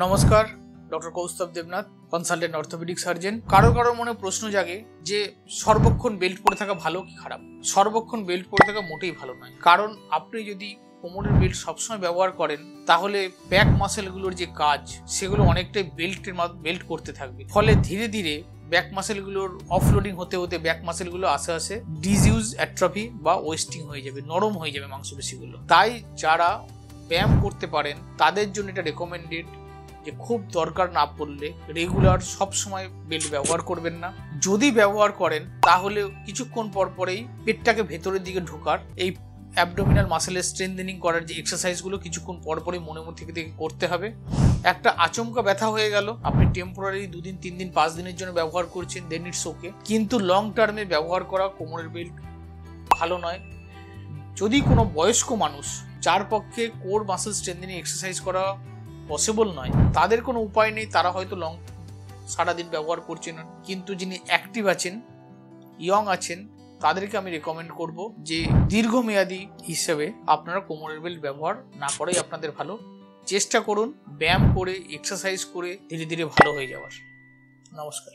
নমস্কার, doctor Kaustav Debnath, consultant orthopaedic surgeon. কারোর মনে প্রশ্ন জাগে যে সর্বক্ষণ বেল্ট পরে থাকা ভালো কি খারাপ? সর্বক্ষণ বেল্ট পরে থাকা মোটেই ভালো নয়। কারণ আপনি যদি কোমরের বেল্ট সবসময় ব্যবহার করেন তাহলে ব্যাক মাসেলগুলোর যে কাজ সেগুলো অনেকটাই বেল্ট করতে থাকবে। ফলে ধীরে ধীরে ব্যাক মাসেলগুলোর অফলোডিং হতে হতে ব্যাক মাসেলগুলো আস্তে আস্তে ডিজিউজ, অ্যাট্রফি বা ওয়েস্টিং হয়ে যাবে, নরম হয়ে যাবে মাংসপেশিগুলো। তাই যারা ব্যায়াম করতে পারেন তাদের জন্য এটা রেকমেন্ডেড যে খুব দরকার না পড়লে রেগুলার সবসময় বেল্ট ব্যবহার করবেন না। যদি ব্যবহার করেন তাহলে কিছুক্ষণ পর পরেই পেটটাকে ভেতরের দিকে ঢোকার, এই অ্যাবডোমিনাল মাসেলের স্ট্রেংথেনিং করার যে এক্সারসাইজগুলো কিছুক্ষণ পর পরই মনে থেকে করতে হবে। একটা আচমকা ব্যথা হয়ে গেল, আপনি টেম্পোরারি 2 দিন 3 দিন 5 দিনের জন্য ব্যবহার করছেন, দেন ইটস ওকে। কিন্তু লং টার্মে ব্যবহার করা কোমরের বেল্ট ভালো নয়। যদি কোনো বয়স্ক মানুষ যার পক্ষে কোর মাসেল স্ট্রেংথেনিং এক্সারসাইজ করা পসিবল নয়, তাদের কোনো উপায় নেই, তারা হয়তো সারাদিন ব্যবহার করছেন। কিন্তু যিনি অ্যাক্টিভ আছেন, ইয়ং আছেন, তাদেরকে আমি রেকমেন্ড করব যে দীর্ঘমেয়াদী হিসেবে আপনারা কোমরের বেল্ট ব্যবহার না করাই আপনাদের ভালো। চেষ্টা করুন ব্যায়াম করে, এক্সারসাইজ করে ধীরে ধীরে ভালো হয়ে যাওয়ার। নমস্কার।